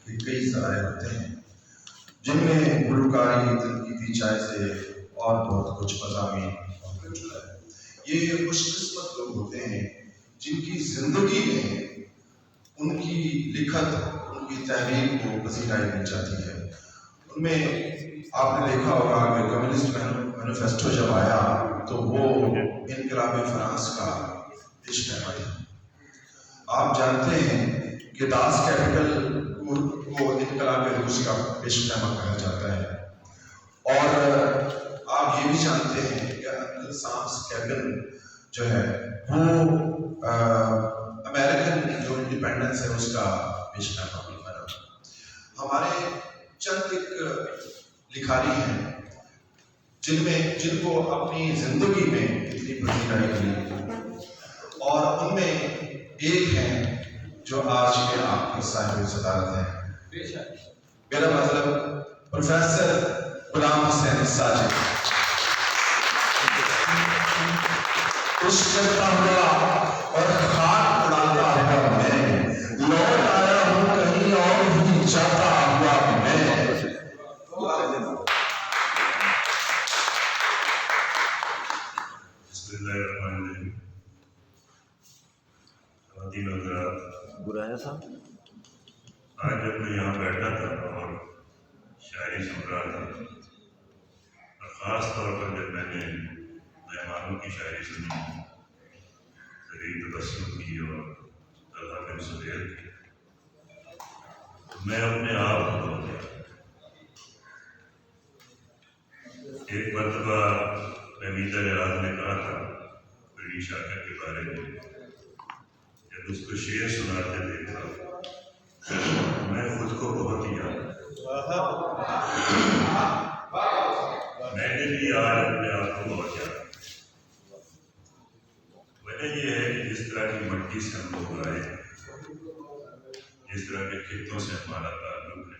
کہ کئی ذرائع ہوتے ہیں جن میں گلوکاری، تنقیدی جائزے اور بہت کچھ مضامین موجود ہے۔ یہ خوش قسمت لوگ ہوتے ہیں جن کی زندگی میں ان کی لکھت، ان کی تحریر کو پذیرائی مل جاتی ہے۔ ان میں آپ نے دیکھا ہوگا کہ کمیونسٹ مینیفیسٹو جب آیا تو وہ انقلاب فرانس کا پیش نما تھا۔ آپ جانتے ہیں کہ داس کیپٹل کو انقلاب روس کا پیش نما کہا جاتا ہے، اور آپ یہ بھی جانتے ہیں کہ انکل سامس کیبن جو ہے وہ امریکن جو انڈیپینڈنس ہے اس کا پیش نما بھی بنا۔ ہمارے چند ایک لکھاری ہیں جن کو اپنی زندگی میں اتنی پذیرائی ملی، اور ان میں ایک ہیں جو آج کے آپ کے صاحب صدارت ہیں، میرا مطلب پروفیسر غلام حسین ساجد۔ اس کرتا ہوا اور خاک اڑاتا ہوا میں لوٹ آیا ہوں کہیں اور ہی جاتا ہوا میں۔ بسم اللہ الرحمن الرحیم۔ خواتین و حضرات، برایا صاحب، آج جب میں یہاں بیٹھا تھا اور شاعری سن رہا تھا، اور خاص طور پر جب میں نے مہمانوں کی شاعری سنی، فرید تبسم کی اور طلحہ بن زبیر کی، میں اپنے آپ کو بھول گیا۔ ایک مرتبہ نویدہ ریاض نے کہا تھا فرید شاکر کے بارے میں، جب اس کو شعر سناتے دیکھا میں خود کو بہت ہی یاد، میں نے بھی آج اپنے آپ کو بہت یاد۔ وجہ یہ ہے کہ جس طرح کی مٹی سے ہم لوگ آئے، جس طرح کے خطوں سے ہمارا تعلق ہے،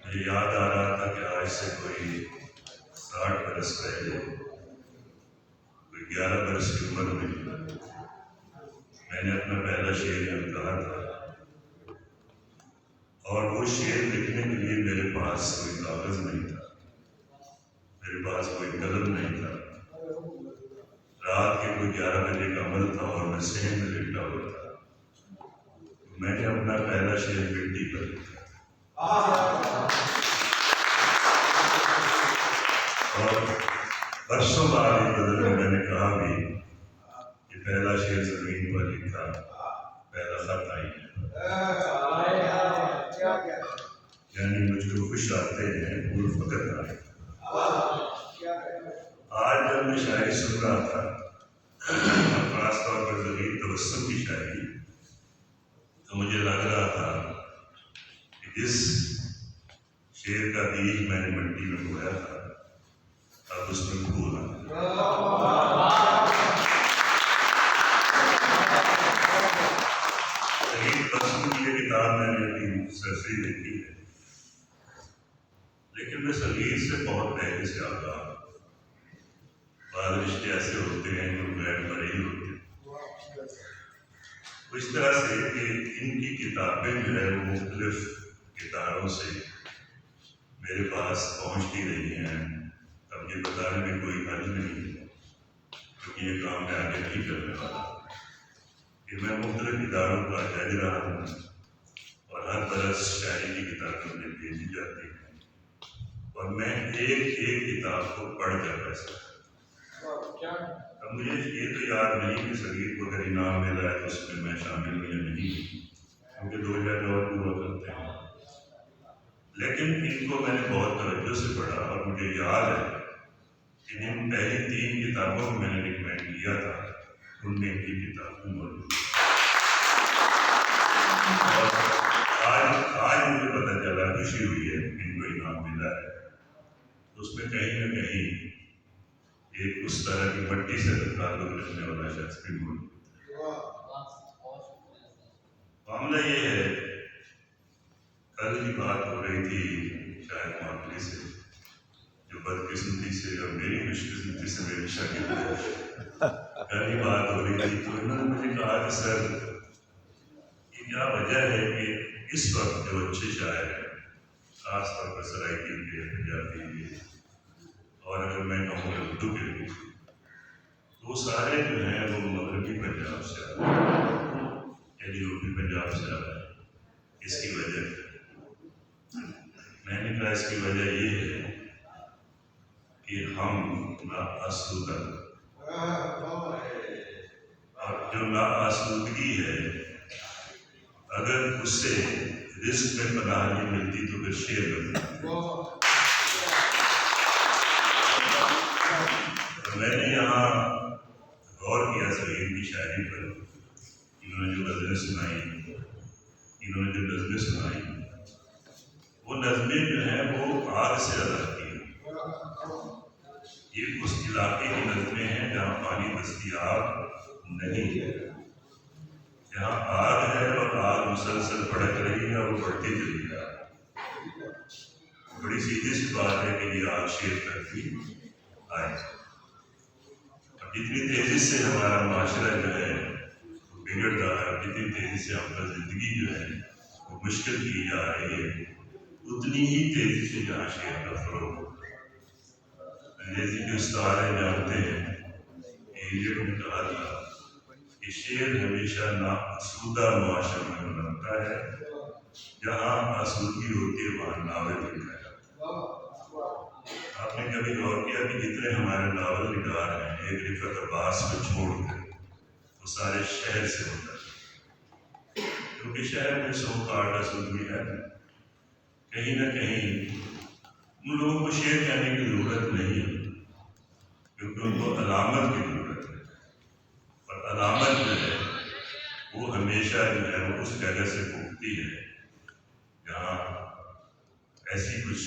مجھے یاد آ رہا تھا کہ آج سے کوئی 60 برس پہلے، کوئی 11 برس کی عمر میں نے اپنا پہلا شعر یہاں کہا تھا، اور وہ شعر لکھنے کے لیے میرے پاس کوئی کاغذ نہیں تھا، میرے پاس کوئی قلم نہیں تھا۔ رات کے کوئی 11 بجے کا عمل تھا اور میں صحن میں لیٹا ہوا تھا۔ میں نے اپنا پہلا شعر مٹی پر لکھا، اور برسوں بعد ایک بدل میں نے کہا بھی کہ پہلا شعر زمین پر لکھا، پہلا خط آئی ہے، یعنی مجھ کو خوش آتے ہیں پور فقط آئے۔ آج جب میں شاعری سن رہا تھا، خاص طور پر فرید تبسم کی شاعری، تو مجھے لگ رہا تھا کہ جس شعر کا بیج میں نے مٹی میں بویا تھا اب اس میں پھول آ گیا۔ فرید تبسم کی یہ کتاب میں نے اپنی سرسری دیکھی ہے، لیکن میں سلیر سے بہت پہلے سے آگاہ ہوں۔ بعض رشتے ایسے ہوتے ہیں جو غیر مرئی ہوتے ہیں، اس طرح سے کہ ان کی کتابیں جو ہے وہ مختلف کتابوں سے میرے پاس پہنچتی رہی ہیں۔ اب یہ بتانے میں کوئی حرج نہیں ہے، کیونکہ یہ کام میں آگے نہیں کرنے والا، کہ میں مختلف اداروں کا جج رہا ہوں اور ہر برس شاعری کی کتابیں مجھے بھیجی جاتی ہیں، اور میں ایک ایک کتاب کو پڑھ کر پیسہ۔ اب مجھے یہ تو یاد نہیں کہ صغیر کو اگر انعام ملا ہے تو اس میں میں شامل ہوں یا نہیں، کیونکہ 2000 اور پورا کرتے ہیں، لیکن ان کو میں نے بہت توجہ سے پڑھا، اور مجھے یاد ہے کہ ان پہلی 3 کتابوں کو میں نے ریکمینڈ کیا تھا، ان میں ان کی کتابیں موجود ہیں۔ اور آج مجھے پتہ چلا، خوشی ہوئی ہے ان کو انعام ملا ہے، تو اس میں کہیں نہ کہیں ایک اس طرح کی مٹی سے تعلق رکھنے والا شخص بھی موجود ہے۔ معاملہ یہ ہے، کل کی بات ہو رہی تھی شاید معاملے سے، جو بدقسمتی سے اور میری خوش قسمتی سے میری شاگرد ہے، کل کی بات ہو رہی تھی، تو انہوں نے مجھے کہا کہ سر کہ کیا وجہ ہے کہ اس وقت جو اچھے شاعر ہیں، خاص طور پر سرائکی کے، پنجابی کے، اور اگر میں کہوں اردو کے بھی، تو وہ سارے جو ہیں وہ مغربی پنجاب سے آ رہے ہیں یا یورپی پنجاب سے آ رہے ہیں. اس کی وجہ میں نے کہا اس کی وجہ یہ ہے کہ ہم ناآسودہ، اور جو ناآسودگی ہے اگر اس سے رزق میں پناہ نہیں ملتی تو پھر شعر بنتا. میں نے یہاں غور کیا سعید کی شاعری پر. انہوں نے جو غزلیں سنائی، انہوں نے جو نظمیں سنائی، وہ نظمیں جو ہیں وہ آگ سے ادا کی. یہ اس علاقے کی نظمیں ہیں جہاں پانی دستیاب نہیں ہے، جہاں آگ ہے اور آگ مسلسل بھڑک رہی ہے اور وہ بڑھتی چلی جا رہی ہے. بڑی سیدھی سی بات ہے کہ یہ آگ شیر تک بھی آئے. جتنی تیزی سے ہمارا معاشرہ جو ہے وہ بگڑ رہا ہے، جتنی تیزی سے ہم پر زندگی جو ہے وہ مشکل کی جا رہی ہے، اتنی ہی تیزی سے جہاں شعر کا فروغ ہو. انگریزی کے استاد جانتے ہیں، ایلیٹ نے کہا تھا کہ شعر ہمیشہ ناآسودہ معاشرے میں بنتا ہے، جہاں آسودگی ہوتی ہے وہاں ناول لکھا جاتا ہے. آپ نے کبھی غور کیا کہ جتنے ہمارے ناول نگار ہیں، ایک رفعت عباس کو چھوڑ کر وہ سارے شہر سے ہوتا ہے، کیونکہ شہر میں سو کاٹ آسودگی ہے. کہیں نہ کہیں ان لوگوں کو شعر کہنے کی ضرورت نہیں ہے، کیونکہ ان کو علامت کی ضرورت ہے. اور علامت جو ہے وہ ہمیشہ جو ہے وہ اس جگہ سے پھوٹتی ہے جہاں ایسی کچھ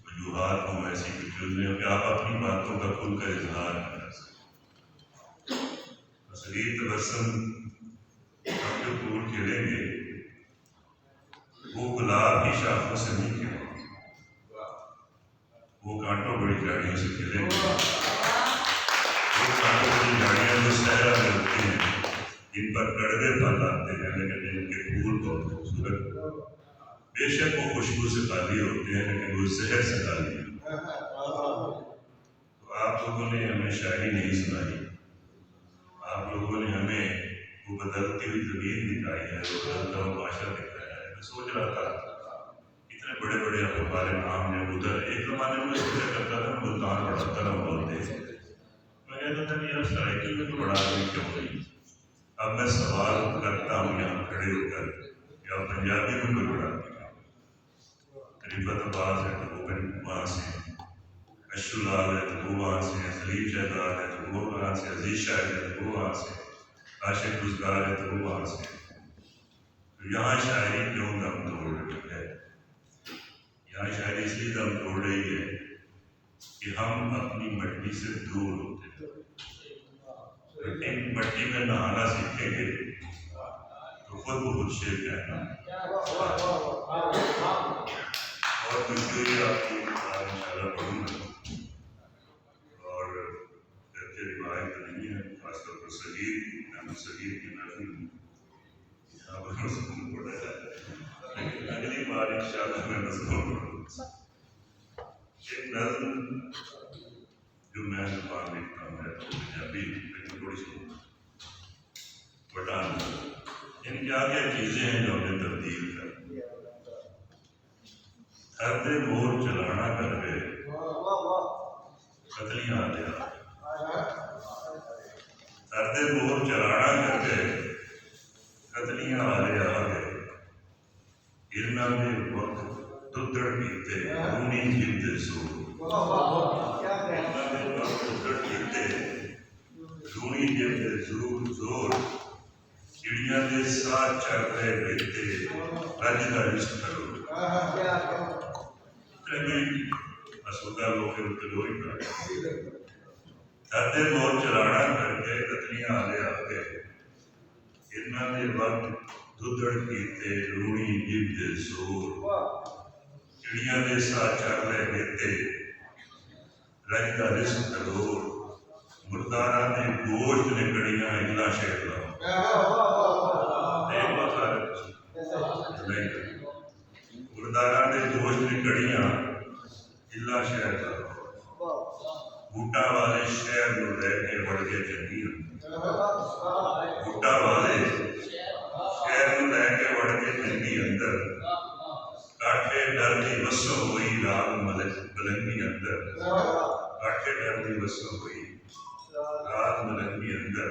وجوہات ہوں، ایسی کچھ چیزیں ہوں کہ آپ اپنی باتوں کا کھل کر اظہار نہ کر سکیں. صغیر تبسم آپ جو پھول کھلیں گے وہ گلاب کی شاخوں سے نہیں کھلیں گے، وہ کانٹوں بڑی جھاڑیوں سے کھلیں گے. وہ کانٹوں بڑی جھاڑیاں جو صحرا میں ہوتی ہیں، جن پر کڑوے پھل آتے ہیں لیکن ان کے پھول بہت خوبصورت، بے شک وہ خوشبو سے خالی ہوتے ہیں لیکن وہ زہر سے خالی ہیں. تو آپ لوگوں نے ہمیں شاعری نہیں سنائی، آپ لوگوں نے ہمیں وہ بدلتی ہوئی زمین دکھائی ہے، وہ بدلتا ہوا معاشرہ دکھایا ہے. میں سوچ رہا تھا اتنے بڑے بڑے ہمارے نام ہیں. ادھر ایک زمانے میں سوچا کرتا تھا ملتان پڑھاتا تھا بولتے، میں کہتا تھا کہ یار سرائکی میں تو بڑا آدمی کیوں نہیں. اب میں سوال کرتا ہوں یہاں کھڑے ہو کر کہ پنجابی میں کوئی بڑا آدمی رفعت عباس ہے تو وہ وہاں سے، اشو لال ہے تو وہ وہاں سے، سلیم شہزاد ہے تو وہ وہاں سے، عزیز شاعر ہے تو وہ وہاں سے، عاشق روزگار ہے تو وہ وہاں سے. تو یہاں شاعری کیوں دم توڑ رہی ہے؟ یہاں شاعری اس لیے دم توڑ رہی ہے کہ ہم اپنی مٹی سے دور ہوتے ہیں. مٹی میں نہانا سیکھیں گے تو خود بخود شعر کہنا. اور کچھ آپ کی انشاءاللہ پڑھوں گا، اور گھر کے روایت نہیں ہے، خاص طور پر صغیر احمد صغیر کی نظم یہاں پر مضمون پڑھا جائے، لیکن اگلی بار انشاءاللہ میں مضمون پڑھوں گا. ایک نظم جو میں زبان لکھتا ہوں ہے تو پنجابی لیکن تھوڑی سی بٹان، یعنی کیا کیا چیزیں ہیں جو ہمیں تبدیل کر کرتے مور چلانا کر گئے قتلیاں لیا. کرتے مور چلانا کر گئے قتلیاں والے آ گئے. گرنا میں وقت ددڑ پیتے رونی جلد زور. گرنا میں وقت ددڑ پیتے رونی جلد زور. چڑیاں دے ساتھ چڑھ رہے بیتے رج کا رشت کرو. اسودہ لوگ وہی کرتے مور چلانا کر کے قتلیاں آلے آ گئے. گرنا میں وقت ددڑ پیتے رونی جلد زور. چڑیاں دے ساتھ چڑھ رہے بیتے رج کا رزق کروڑ. مردارا دے گوشت نے کڑیاں اگلا شہر لاؤ. ਗੁਰਦਾਰਾਂ ਦੇ ਦੋਸ਼ ਨੇ ਘੜੀਆਂ ਇੱਲਾ ਸ਼ਹਿਰ ਦਾ ਬੂਟਾ ਵਾਲੇ ਸ਼ਹਿਰ ਨੂੰ ਲੈ ਕੇ ਵੜ ਕੇ ਚੰਗੀਆਂ ਬੂਟਾ ਵਾਲੇ ਸ਼ਹਿਰ ਨੂੰ ਲੈ ਕੇ ਵੜ ਕੇ ਚੰਗੀ ਅੰਦਰ ਕਾਠੇ ਡਰ ਦੀ ਵਸੋਂ ਹੋਈ ਰਾਗ ਮਲਕ ਬਲੰਗੀ ਅੰਦਰ ਕਾਠੇ ਡਰ ਦੀ ਵਸੋਂ ਹੋਈ ਰਾਗ ਮਲੰਗੀ ਅੰਦਰ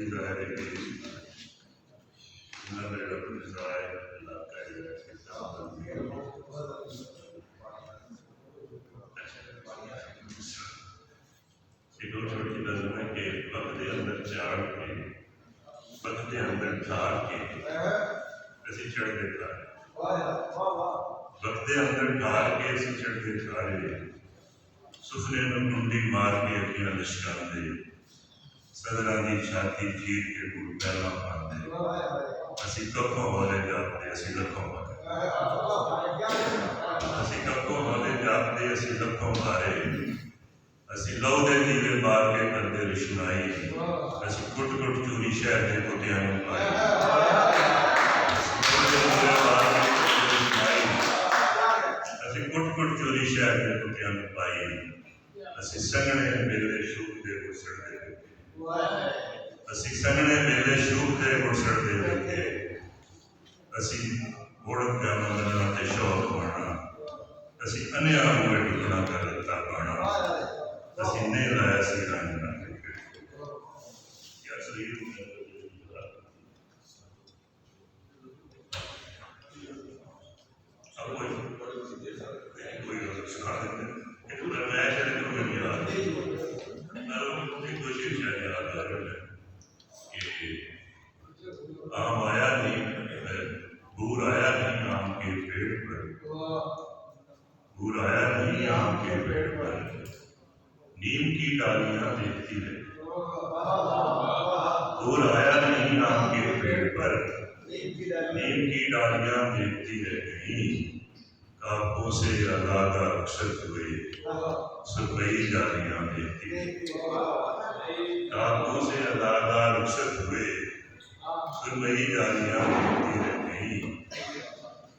ظاہر ہے کہ اللہ میرا ظاہر اللہ کا ایک اور چھوٹی نظم ہے کہ وقت کے اندر چاڑ کے وقت کے اندر ڈھار کے اسی چڑھ دے کھارے وقت کے اندر ڈھار کے اسی چڑھ دے کھارے سفنے میں کنڈی مار کے اپنی لشکار دے صدرہ دی چھاتی چیر کے گڑ پہلا پاندے اسی ککھوں والے جاتے اسی لکھوں مارے اسی ککھوں والے جاتے اسی لکھوں مارے اسی لو دے دیوے مار کے کردے رشنائی اسی کٹ کٹ چوری شہر دے کتیاں میں پائی اسی کٹ کٹ چوری شہر دے کتیاں میں پائی اسی سنگنے میرے شوق دے گسڑ دے اسی سنگنے میلے شوق دے گسڑ دے دیکھے اسی گوڑک کا مندنا تے شوق بانا اسی انیا ہوئے ٹکڑا کر رتا بانا اسی نے لایا سی رانجنا دیکھے یا سریر اب کوئی سکھا دیتے کہ پورا میں چلے تو میں یاد کوشش ہے یاد آ رہا ہے کہ آم آیا نہیں بور آیا نہیں آم کے پیڑ پر بور آیا نہیں آم کے پیڑ پر نیم کی ڈالیاں دیکھتی رہی بور آیا نہیں آم کے پیڑ پر نیم کی ڈالیاں دیکھتی رہ گئی کاپوں سے آزادہ رخصت ہوئے سرمئی جالیاں دیکھتی کاپوں سے آزادہ رخصت ہوئے سرمئی جالیاں دیکھتی رہ گئی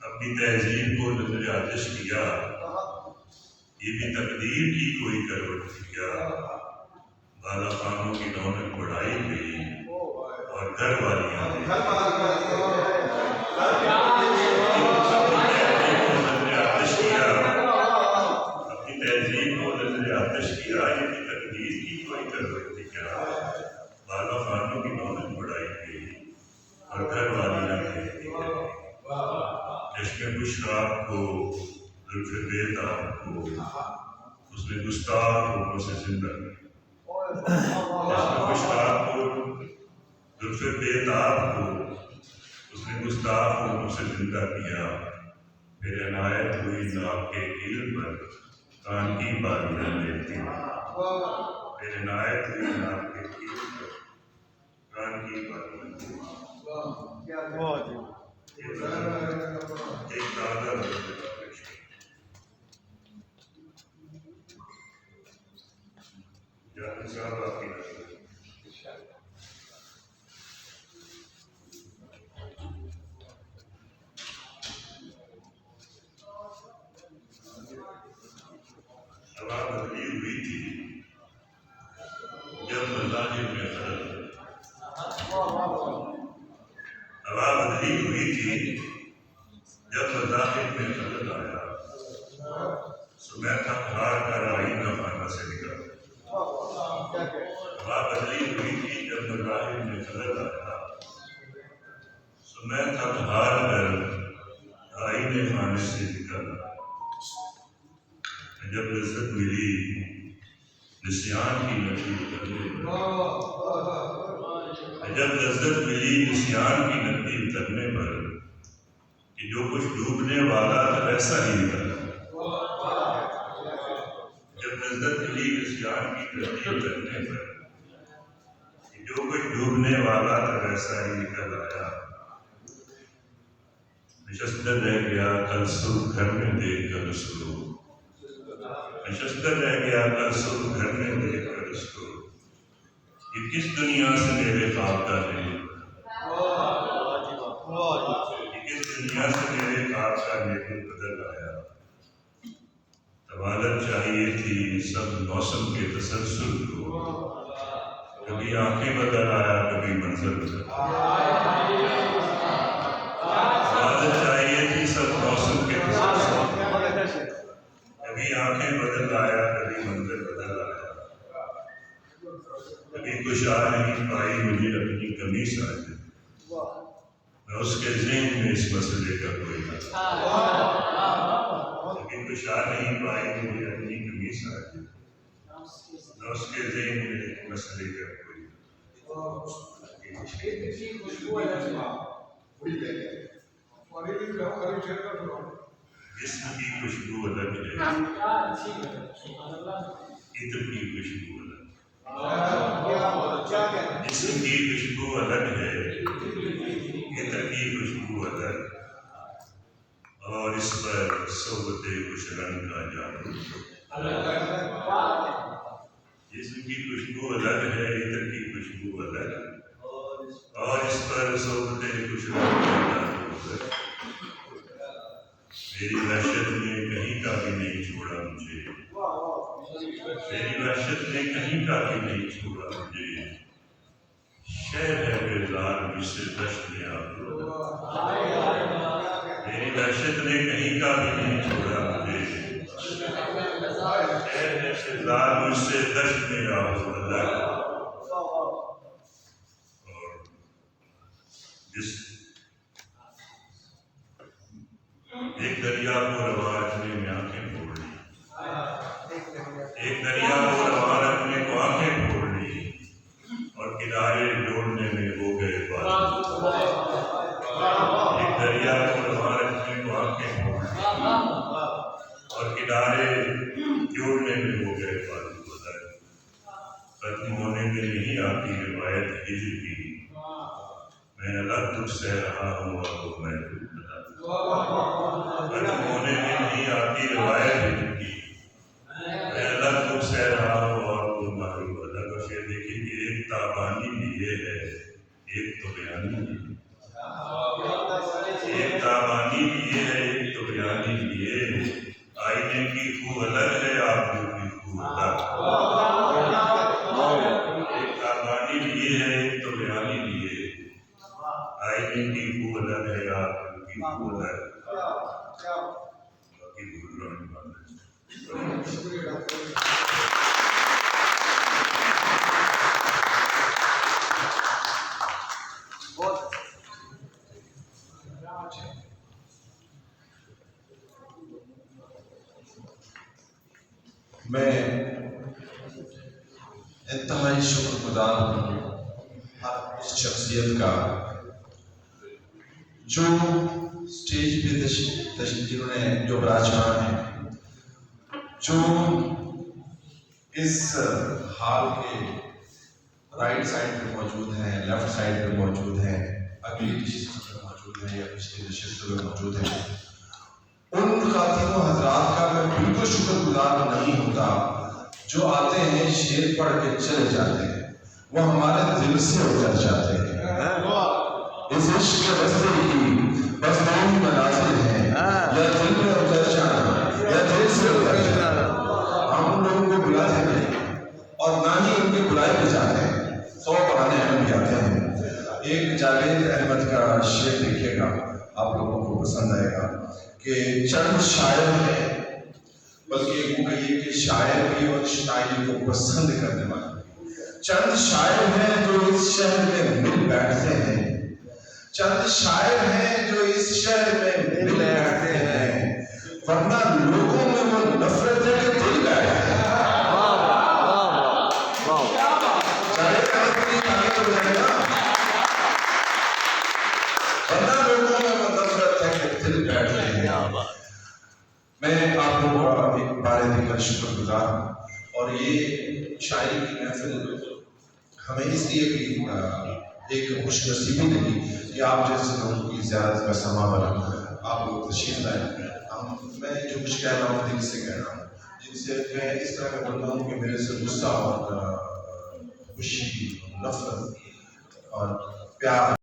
اپنی تہذیب کو نظر آتش کیا یہ بھی تقدیر کی کوئی کروٹ کیا بالا خانوں کی رونق بڑھائی گئی اور گھر والیاں اپنی تہذیب کو نظر آتش کیا یہ بھی تقدیر کی کوئی کروٹ کیا بالا خانوں کی رونق بڑھائی گئی اور گھر والیاں جشن بشرا کو زلف بیدار کو اس نے گستاخ حکموں سے زندہ کیا جشن بشرا کو زلف بیدار کو اس نے گستاخ حکموں سے زندہ کیا پھر عنایت ہوئی ناک کے کیل پر کان کی بالیاں دیکھتی پھر عنایت ہوئی ناک کے کیل پر کان کی بالیاں دیکھتی ایک دادا جاتے صاحب آپ کی نظر ہوا بدلی ہوئی تھی جب مذاہب میں خلل ہوا بدلی ہوئی تھی جب مذاہب میں خلل آیا صبح تک ہار کر آئینہ خانہ سے نکلا ہوا بدلی ہوئی تھی جب مذاہب میں خلل آیا صبح تک ہار کر آئینے خانے سے نکلا جب لذت ملی نسیان کی نفی کرنے جب لذت ملی نسیان کی ندی اترنے پر کہ جو کچھ ڈوبنے والا تھا ویسا ہی نکلا. جب لذت ملی نسیان کی ندی اترنے پر کہ جو کچھ ڈوبنے والا تھا ویسا ہی نکل آیا. نشستر رہ گیا کل صبح گھر میں دیکھ کر اس کو. نشستر رہ گیا کل صبح گھر میں دیکھ کر اس کو. یہ کس دنیا سے میرے خواب کا نہیں. یہ کس دنیا سے میرے خواب کا نہیں بدل آیا. طوالت چاہیے تھی سب موسم کے تسلسل کو. کبھی آنکھیں بدل آیا کبھی منظر بدل آیا. طوالت چاہیے تھی سب موسم کے تسلسل کو. کبھی آنکھیں بدل آیا کبھی منظر بدل آیا. کبھی کچھ آ نہیں پائی مجھے اپنی کمی ساجد. میں اس کے ذہن میں اس مسئلے کا کوئی نہ. کبھی کچھ آ نہیں پائی مجھے اپنی کمی ساجد. میں اس کے ذہن میں مسئلے کا کوئی نہ. جسم کی خوشبو الگ ہے عطر کی خوشبو الگ. جسم کی خوشبو الگ ہے عطر کی خوشبو الگ. اور اس پر صحبت خوش رنگ کا جادو. جسم کی خوشبو الگ ہے عطر کی خوشبو الگ. اور اس پر صحبت خوش رنگ کا جادو الگ. میری وحشت نے کہیں کا بھی نہیں چھوڑا مجھے. میری وحشت نے کہیں کا بھی نہیں چھوڑا مجھے. شہر ہے بیزار مجھ سے دشت میں آبرو. میری وحشت نے کہیں کا بھی نہیں چھوڑا مجھے. شہر ہے بیزار مجھ سے دشت میں آبرو الگ. اور جس ایک دریا کو روا رکھنے میں آنکھیں پھوڑ لی. ایک دریا کو روا رکھنے کو آنکھیں پھوڑ لی. اور کنارے جوڑنے میں ہو گئے بال. ایک دریا کو روا رکھنے کو آنکھیں پھوڑ لی. اور کنارے جوڑنے میں ہو گئے بال. ختم ہونے میں نہیں آتی روایت ہجر کی. میں الگ تجھ سے رہا ہوں اور وہ میں ختم ہونے میں نہیں آتی روایت ہجر کی. میں الگ تجھ سے رہا ہوں اور وہ معلوم الگ. اور یہ دیکھیے کہ ایک تابانی لیے ہے ایک تو بیانی لیے. ایک تابانی لیے ہے ایک تو بیانی لیے. آئینے کی خو الگ ہے آپ کی خو الگ. ایک تابانی لیے ہے ایک تو بیانی لیے. آئینے کی خو الگ ہے آپ کی خو الگ. باقی بھول رہا ہوں. میں انتہائی شکر گزار ہوں ہر اس شخصیت کا جو اسٹیج پہ جنہوں نے جو براجمان ہیں جو اس ہال کے رائٹ سائڈ پہ موجود ہیں لیفٹ سائڈ پہ موجود ہیں اگلی نشست پہ موجود ہیں یا پچھلی نشست پہ موجود ہیں. ان خاتموں حضرات کا میں بالکل شکر گزار نہیں ہوتا جو آتے ہیں شعر پڑھ کے چلے جاتے ہیں. وہ ہمارے دل سے اتر جاتے ہیں. اس عشق کے رستے کی بس دو ہی منازل ہیں یا دل میں اتر جانا یا دل سے اتر جانا. ہم ان لوگوں کو بلاتے نہیں اور نہ ہی ان کے بلائے بھی جاتے ہیں. 100 بہانے ہم بھی آتے ہیں. ایک جاوید احمد کا شعر دیکھیے گا آپ لوگوں کو پسند آئے گا کہ چند شاعر ہیں بلکہ وہ کہیے کہ شاعر بھی اور شاعری کو پسند کرنے والے. چند شاعر ہیں جو اس شہر میں مل بیٹھتے ہیں. چند شاعر ہیں جو اس شہر میں مل بیٹھتے ہیں ورنہ لوگوں میں وہ نفرت ہے کہ دل بیٹھتے ہیں. شاعر کا اپنی تعلیم ہو جائے گا. میں آپ لوگوں کا ایک بار دل کا شکر گزار ہوں، اور یہ شاعری کی محفل ہمیں اس لیے بھی ایک خوش نصیبی ملی کہ آپ جیسے لوگوں کی زیارت کا سما بنا، آپ لوگ تشریف لائے۔ میں جو کچھ کہہ رہا ہوں دل سے کہہ رہا ہوں، جن سے میں اس طرح کا بولتا ہوں کہ میرے سے غصہ اور خوشی، نفرت اور پیار